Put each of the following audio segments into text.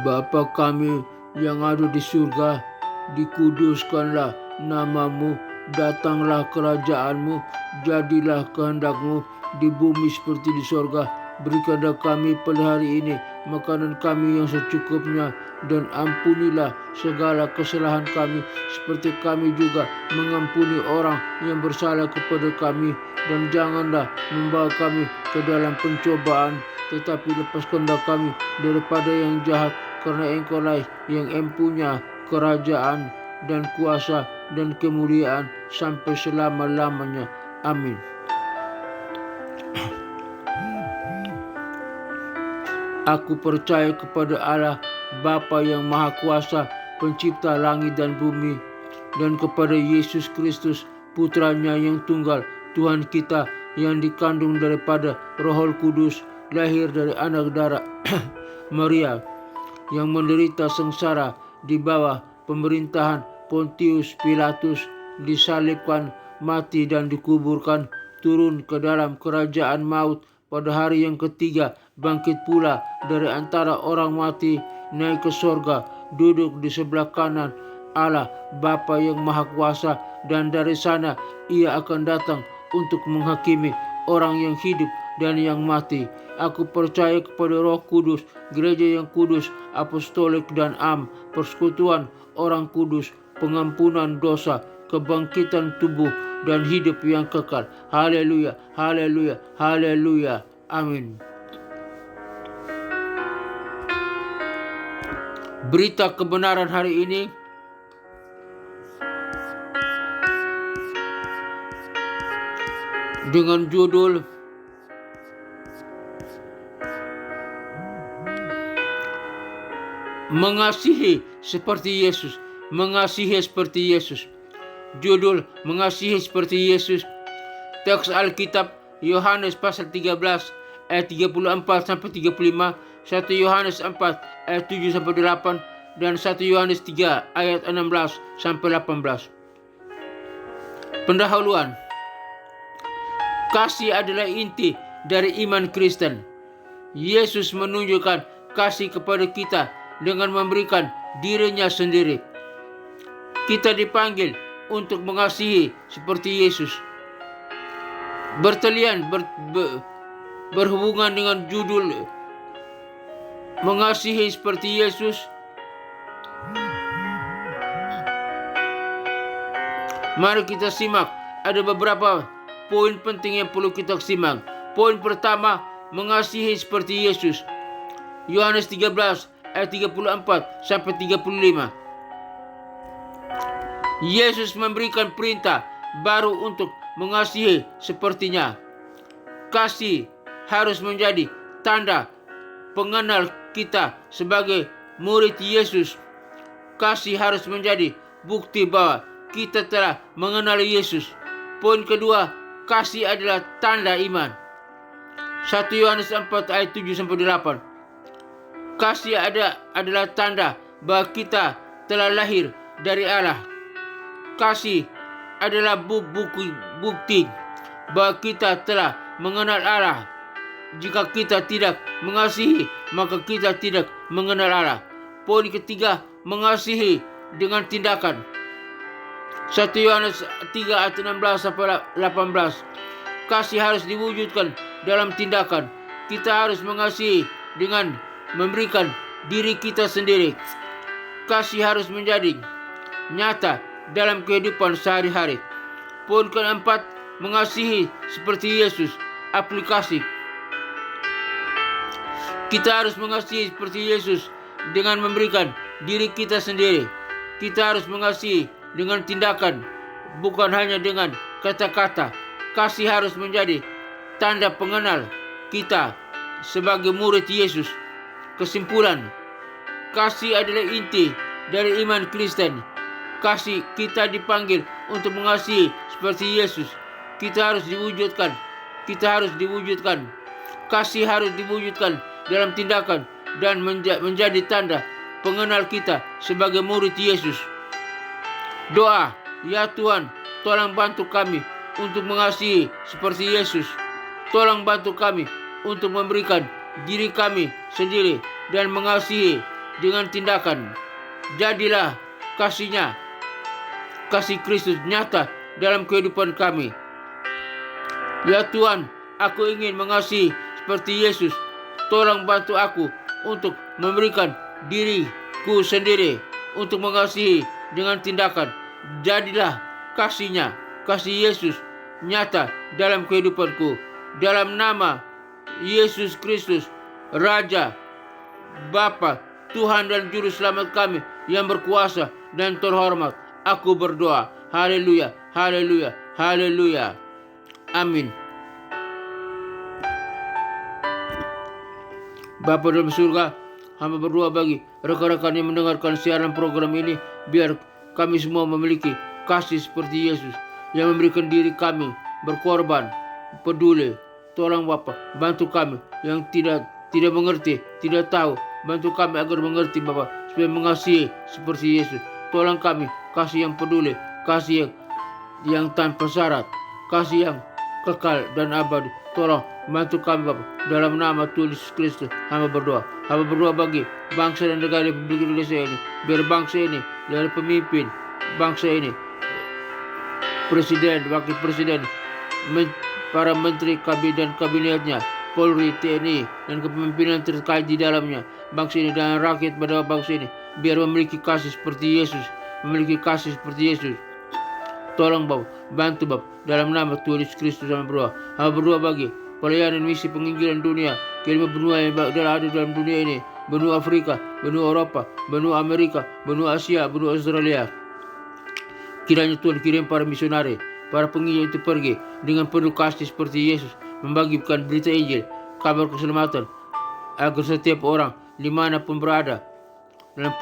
Bapa kami yang ada di surga, dikuduskanlah namamu, datanglah kerajaanmu, jadilah kehendakmu di bumi seperti di surga. Berikanlah kami pada hari ini makanan kami yang secukupnya, dan ampunilah segala kesalahan kami seperti kami juga mengampuni orang yang bersalah kepada kami. Dan janganlah membawa kami ke dalam pencobaan, tetapi lepaskanlah kami daripada yang jahat, karena Engkaulah yang empunya kerajaan dan kuasa dan kemuliaan sampai selama-lamanya. Amin. Aku percaya kepada Allah, Bapa yang Maha Kuasa, pencipta langit dan bumi, dan kepada Yesus Kristus, Putranya yang tunggal, Tuhan kita, yang dikandung daripada Roh Kudus, lahir dari anak darah Maria, yang menderita sengsara di bawah pemerintahan Pontius Pilatus, disalibkan, mati dan dikuburkan, turun ke dalam kerajaan maut, pada hari yang ketiga bangkit pula dari antara orang mati, naik ke sorga, duduk di sebelah kanan Allah Bapa yang Maha Kuasa, dan dari sana ia akan datang untuk menghakimi orang yang hidup dan yang mati. Aku percaya kepada Roh Kudus, gereja yang kudus, apostolik dan persekutuan orang kudus, pengampunan dosa, kebangkitan tubuh, dan hidup yang kekal. Haleluya, haleluya, haleluya. Amin. Berita kebenaran hari ini dengan judul Mengasihi seperti Yesus. Mengasihi seperti Yesus. Judul Mengasihi seperti Yesus. Teks Alkitab Yohanes pasal 13 ayat 34 sampai 35, 1 Yohanes 4 ayat 7 sampai 8, dan 1 Yohanes 3 ayat 16 sampai 18. Pendahuluan. Kasih adalah inti dari iman Kristen. Yesus menunjukkan kasih kepada kita dengan memberikan dirinya sendiri. Kita dipanggil untuk mengasihi seperti Yesus. Bertalian berhubungan dengan judul Mengasihi seperti Yesus, mari kita simak. Ada beberapa poin penting yang perlu kita simak. Poin pertama, mengasihi seperti Yesus. Yohanes 13 ayat 34 sampai 35. Yesus memberikan perintah baru untuk mengasihi sepertinya. Kasih harus menjadi tanda pengenal kita sebagai murid Yesus. Kasih harus menjadi bukti bahwa kita telah mengenal Yesus. Poin kedua, kasih adalah tanda iman. 1 Yohanes 4 ayat 7 sampai 8. Kasih adalah tanda bahwa kita telah lahir dari Allah. Kasih adalah bukti bahwa kita telah mengenal Allah. Jika kita tidak mengasihi, maka kita tidak mengenal Allah. Poin ketiga, mengasihi dengan tindakan. 1 Yohanes 3 ayat 16 sampai 18. Kasih harus diwujudkan dalam tindakan. Kita harus mengasihi dengan memberikan diri kita sendiri. Kasih harus menjadi nyata dalam kehidupan sehari-hari. Poin keempat, mengasihi seperti Yesus. Aplikasi. Kita harus mengasihi seperti Yesus dengan memberikan diri kita sendiri. Kita harus mengasihi dengan tindakan, bukan hanya dengan kata-kata. Kasih harus menjadi tanda pengenal kita sebagai murid Yesus. Kesimpulan, kasih adalah inti dari iman Kristen. Kasih, kita dipanggil untuk mengasihi seperti Yesus. Kita harus diwujudkan. Kasih harus diwujudkan dalam tindakan dan menjadi tanda pengenal kita sebagai murid Yesus. Doa, ya Tuhan, tolong bantu kami untuk mengasihi seperti Yesus. Tolong bantu kami untuk memberikan diri kami sendiri dan mengasihi dengan tindakan. Jadilah kasih-Nya, kasih Kristus nyata dalam kehidupan kami. Ya Tuhan, aku ingin mengasihi seperti Yesus. Tolong bantu aku untuk memberikan diriku sendiri untuk mengasihi dengan tindakan. Jadilah kasih-Nya, kasih Yesus nyata dalam kehidupanku. Dalam nama Yesus Kristus, Raja, Bapa, Tuhan dan Juru Selamat kami yang berkuasa dan terhormat, aku berdoa. Haleluya, haleluya, haleluya. Amin. Bapa dalam surga, hamba berdoa bagi rekan-rekan yang mendengarkan siaran program ini, biar kami semua memiliki kasih seperti Yesus yang memberikan diri kami, berkorban, peduli. Tolong Bapa, bantu kami yang tidak mengerti, tidak tahu. Bantu kami agar mengerti Bapa, supaya mengasihi seperti Yesus. Tolong kami, kasih yang peduli, kasih yang tanpa syarat, kasih yang kekal dan abadi. Tolong bantu kami Bapa, dalam nama Tuhan Yesus Kristus hamba berdoa. Hamba berdoa bagi bangsa dan negara Republik Indonesia ini, biar bangsa ini, dari pemimpin bangsa ini, presiden, wakil presiden, para menteri dan kabinetnya, Polri, TNI, dan kepemimpinan terkait di dalamnya, bangsa ini dan rakyat pada bangsa ini, biar memiliki kasih seperti Yesus, memiliki kasih seperti Yesus. Tolong Bapak, bantu Bapak, dalam nama Tuhan Yesus Kristus hamba berdoa. Hamba berdoa bagi pelayanan misi penginjilan dunia, kelima benua yang ada dalam dunia ini, benua Afrika, benua Eropa, benua Amerika, benua Asia, benua Australia. Kiranya Tuhan kirim para misionari, para penginjil itu pergi dengan penuh kasih seperti Yesus, membagikan berita Injil, kabar keselamatan, agar setiap orang dimanapun berada, dalam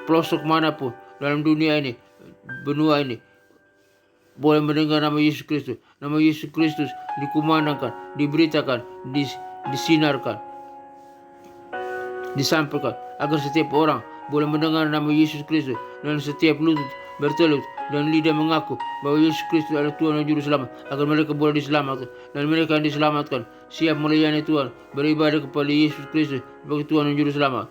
pelosok manapun dalam dunia ini, benua ini, boleh mendengar nama Yesus Kristus. Nama Yesus Kristus dikumandangkan, diberitakan, disinarkan, disampaikan, agar setiap orang boleh mendengar nama Yesus Kristus, dan setiap lutut bertelut dan lidah mengaku bahwa Yesus Kristus adalah Tuhan dan Juru Selamat, agar mereka boleh diselamatkan. Dan mereka yang diselamatkan siap melayani Tuhan, beribadah kepada Yesus Kristus sebagai Tuhan dan Juru Selamat,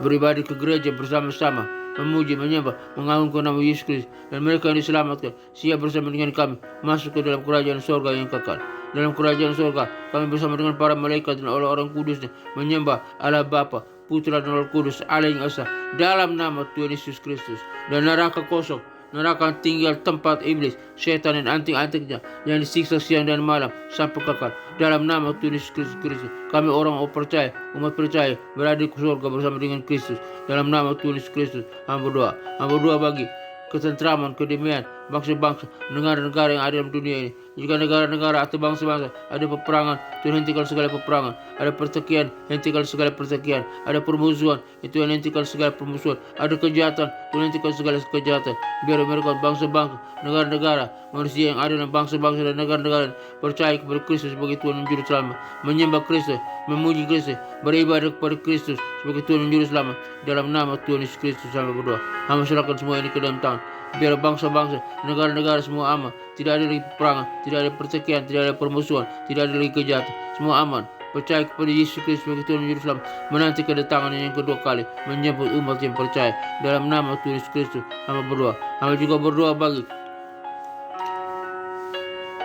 beribadah ke gereja bersama-sama, memuji, menyembah, mengagungkan nama Yesus Kristus. Dan mereka yang diselamatkan siap bersama dengan kami masuk ke dalam kerajaan sorga yang kekal. Dalam kerajaan sorga kami bersama dengan para malaikat dan orang-orang kudusnya menyembah Allah Bapa, Putra dan Roh Kudus, Allah yang esa, dalam nama Tuhan Yesus Kristus. Dan neraka kosong, neraka tinggal tempat iblis, setan dan anting-antingnya yang disiksa siang dan malam sampai kekal. Dalam nama Tuhan Yesus Kristus, kami orang percaya, umat percaya, berada di surga bersama dengan Kristus. Dalam nama Tuhan Yesus Kristus, hamba berdoa. Hamba berdoa bagi ketentraman, kedamaian bangsa-bangsa, negara-negara yang ada dalam dunia ini. Jika negara-negara atau bangsa-bangsa ada peperangan, Tuhan hentikan segala peperangan. Ada pertikaian, hentikan segala pertikaian. Ada permusuhan, Tuhan hentikan segala permusuhan. Ada kejahatan, Tuhan hentikan segala kejahatan. Biar mereka bangsa-bangsa, negara-negara, manusia yang ada dalam bangsa-bangsa dan negara-negara percaya kepada Kristus sebagai Tuhan dan Juru Selamat, menyembah Kristus, memuji Kristus, beribadah kepada Kristus sebagai Tuhan dan Juru Selamat. Dalam nama Tuhan Yesus Kristus hamba berdoa. Hamba serahkan semua ini ke dalam tangan. Biar bangsa-bangsa, negara-negara semua aman. Tidak ada lagi peperangan, tidak ada pertikaian, tidak ada permusuhan, tidak ada lagi kejahatan. Semua aman. Percaya kepada Yesus Kristus sebagai Tuhan dan Juru Selamat, menanti kedatangannya yang kedua kali, menyambut umat yang percaya. Dalam nama Tuhan Yesus Kristus hamba berdoa. Hamba juga berdoa bagi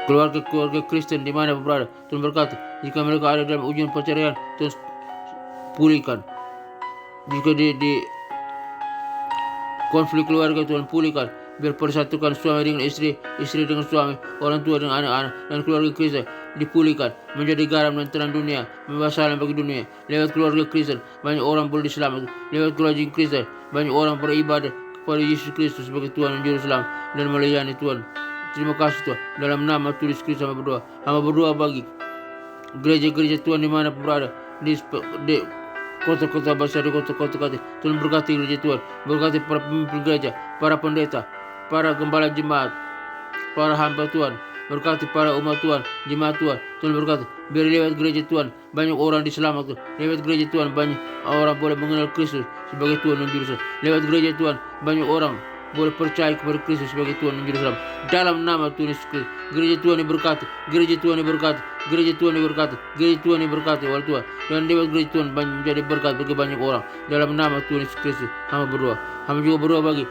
keluarga-keluarga Kristen di mana berada. Tuhan berkata, jika mereka ada dalam ujian perceraian, Tuhan pulihkan. Jika di konflik keluarga, Tuhan pulihkan. Biar persatukan suami dengan istri, istri dengan suami, orang tua dengan anak-anak, dan keluarga Kristen dipulihkan, menjadi garam dan terang dunia, membawa salam bagi dunia. Lewat keluarga Kristen banyak orang boleh diselamatkan. Lewat keluarga Kristen banyak orang beribadah kepada Yesus Kristus sebagai Tuhan dan Juru Selamat, dan melayani Tuhan. Terima kasih Tuhan. Dalam nama Tuhan Yesus Kristus hamba berdoa. Hamba berdoa bagi gereja-gereja Tuhan di mana berada, di kota-kota besar, di kota-kota kecil. Tuhan berkati gereja Tuhan, berkati para pemimpin gereja, para pendeta, para gembala jemaat, para hamba Tuhan, berkati para umat Tuhan, jemaat Tuhan. Tuhan berkati, biar lewat gereja Tuhan banyak orang diselamatkan. Lewat gereja Tuhan banyak orang boleh mengenal Kristus sebagai Tuhan dan Juru Selamat. Lewat gereja Tuhan banyak orang boleh percaya kepada Kristus sebagai Tuhan dan Juru Selamat. Dalam nama Tuhan Yesus Kristus, gereja Tuhan diberkati, gereja Tuhan diberkati, gereja Tuhan diberkati, gereja Tuhan diberkati oleh Tuhan. Dan dewa gereja Tuhan menjadi berkat bagi banyak orang. Dalam nama Tuhan Yesus Kristus, hamba berdoa. Hamba juga berdoa bagi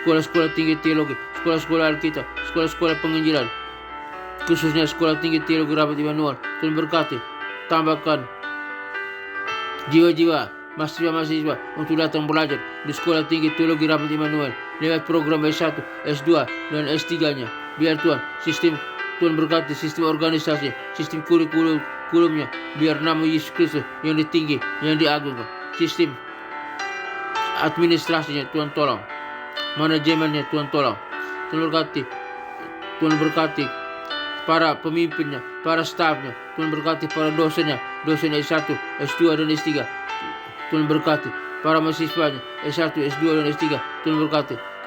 sekolah-sekolah tinggi teologi, sekolah-sekolah Alkitab, sekolah-sekolah penginjilan, khususnya sekolah tinggi teologi Rabat Immanuel. Tuhan berkati, tambahkan jiwa-jiwa mahasiswa-mahasiswa untuk datang belajar di sekolah tinggi teologi Rabat Immanuel lewat program S1, S2, dan S3-nya. Biar Tuhan berkati sistem organisasi, sistem kurikulumnya, biar nama Yesus Kristus yang ditinggi, yang diagungkan. Sistem administrasinya Tuhan tolong, manajemennya Tuhan tolong. Tuhan berkati para pemimpinnya, para stafnya. Tuhan berkati para dosennya, dosen S1, S2, dan S3. Tuhan berkati para mahasiswanya S1, S2, dan S3. Tuhan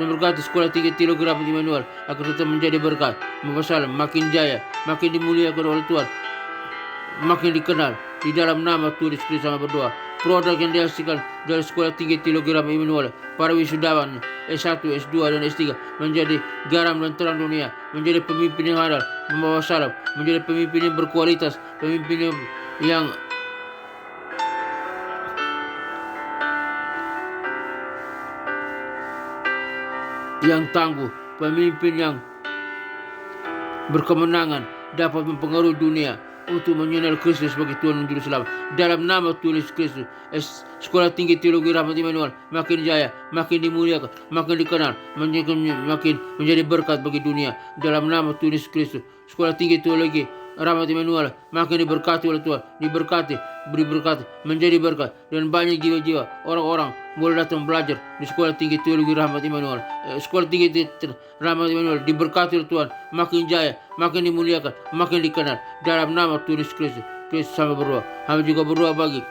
berkati sekolah tinggi teologi Rabat Immanuel akan tetap menjadi berkat, mempersalam, makin jaya, makin dimuliakan oleh Tuhan, makin dikenal. Di dalam nama Tuhan Yesus Kristus sama berdoa. Produk yang dihasilkan dari sekolah tinggi teologi Rabat Immanuel, para wisudawan S1, S2, dan S3 menjadi garam dan terang dunia, menjadi pemimpin yang handal, membawa salam, menjadi pemimpin yang berkualitas, pemimpin yang tangguh, pemimpin yang berkemenangan, dapat mempengaruhi dunia untuk mengenal Kristus sebagai Tuhan dan Juru Selamat. Dalam nama Tuhan Yesus Kristus, sekolah tinggi teologi Rabat Immanuel makin jaya, makin dimuliakan, makin dikenal, makin menjadi berkat bagi dunia. Dalam nama Tuhan Yesus Kristus, sekolah tinggi teologi Rabat Immanuel makin diberkati oleh Tuhan, beri berkat, menjadi berkat, dan banyak jiwa-jiwa orang-orang boleh datang belajar di sekolah tinggi teologi Rabat Immanuel. Sekolah tinggi Rabat Immanuel diberkati oleh Tuhan, makin jaya, makin dimuliakan, makin dikenal. Dalam nama Tuhan Yesus Kristus sama berdoa. Kami juga berdoa bagi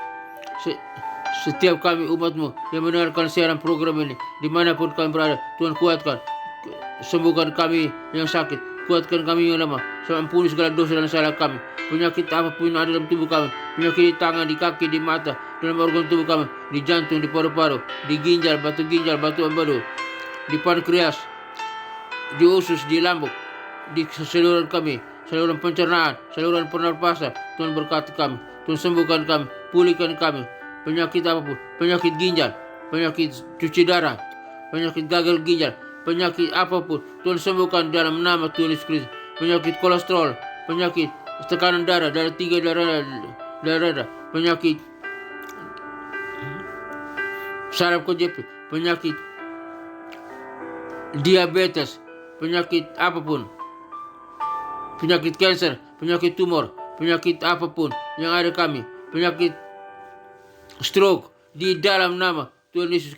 setiap kami umatmu yang mendengarkan siaran program ini dimanapun kami berada. Tuhan kuatkan, sembuhkan kami yang sakit, kuatkan kami yang lemah, ampuni segala dosa dan salah kami. Penyakit apapun yang ada dalam tubuh kami, penyakit di tangan, di kaki, di mata, dalam organ tubuh kami, di jantung, di paru-paru, di ginjal, batu empedu, di pankreas, di usus, di lambung, di saluran kami, saluran pencernaan, saluran pernapasan. Tuhan berkati kami, Tuhan sembuhkan kami, pulihkan kami. Penyakit apapun, penyakit ginjal, penyakit cuci darah, penyakit gagal ginjal, penyakit apapun, Tuhan sembuhkan dalam nama Tuhan Yesus Kristus. Penyakit kolesterol, penyakit tekanan darah, darah tinggi, darah, penyakit saraf kejepit, penyakit diabetes, penyakit apapun, penyakit kanker, penyakit tumor, penyakit apapun yang ada kami, penyakit stroke, di dalam nama Tuhan Yesus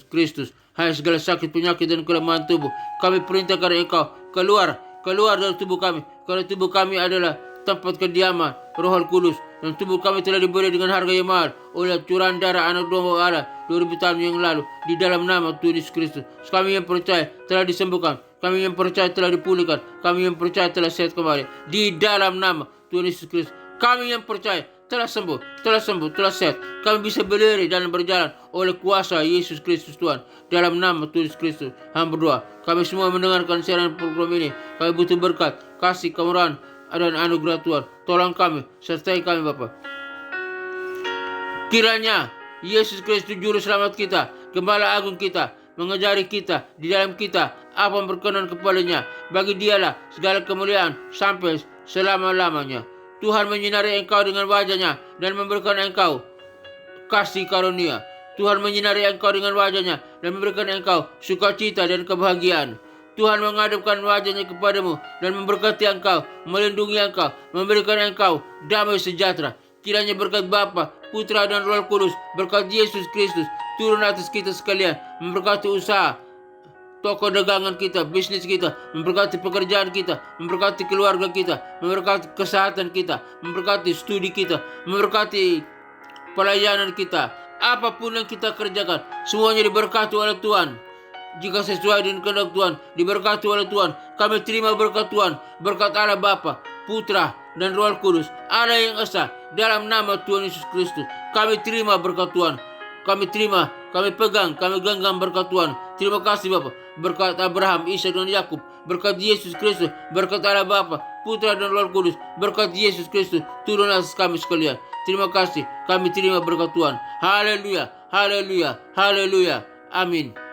Kristus. Hai segala sakit, penyakit, dan kelemahan tubuh, kami perintahkan Engkau keluar dari tubuh kami, karena tubuh kami adalah tempat kediaman Roh Kudus, dan tubuh kami telah dibeli dengan harga yang mahal oleh curahan darah Anak Domba Allah 2000 tahun yang lalu. Di dalam nama Tuhan Yesus Kristus, kami yang percaya telah disembuhkan, kami yang percaya telah dipulihkan, kami yang percaya telah sehat kembali. Di dalam nama Tuhan Yesus Kristus, kami yang percaya telah sembuh, telah sehat. Kami bisa berdiri dan berjalan oleh kuasa Yesus Kristus Tuhan. Dalam nama Tuhan Yesus Kristus, hamba berdoa. Kami semua mendengarkan siaran program ini. Kami butuh berkat, kasih, kemurahan, dan anugerah Tuhan. Tolong kami, sertai kami Bapa. Kiranya Yesus Kristus Juru Selamat kita, Gembala Agung kita, mengajari kita, di dalam kita, apa yang berkenan kepadanya. Bagi Dialah segala kemuliaan sampai selama-lamanya. Tuhan menyinari engkau dengan wajahnya dan memberikan engkau kasih karunia. Tuhan menyinari engkau dengan wajahnya dan memberikan engkau sukacita dan kebahagiaan. Tuhan menghadapkan wajahnya kepadamu dan memberkati engkau, melindungi engkau, memberikan engkau damai sejahtera. Kiranya berkat Bapa, Putra, dan Roh Kudus, berkat Yesus Kristus turun atas kita sekalian, memberkati usaha, toko dagangan kita, bisnis kita, memberkati pekerjaan kita, memberkati keluarga kita, memberkati kesehatan kita, memberkati studi kita, memberkati pelayanan kita. Apapun yang kita kerjakan, semuanya diberkati oleh Tuhan. Jika sesuai dengan kehendak Tuhan, diberkati oleh Tuhan. Kami terima berkat Tuhan, berkat Allah Bapa, Putra, dan Roh Kudus, Allah yang esa, dalam nama Tuhan Yesus Kristus. Kami terima berkat Tuhan. Kami terima, kami pegang, kami genggam berkat Tuhan. Terima kasih Bapa. Berkat Abraham, Ishak dan Yakub, berkat Yesus Kristus, berkat Allah Bapa, Putra dan Roh Kudus, berkat Yesus Kristus turun atas kami sekalian. Terima kasih. Kami terima berkat Tuhan. Haleluya, haleluya, haleluya. Amin.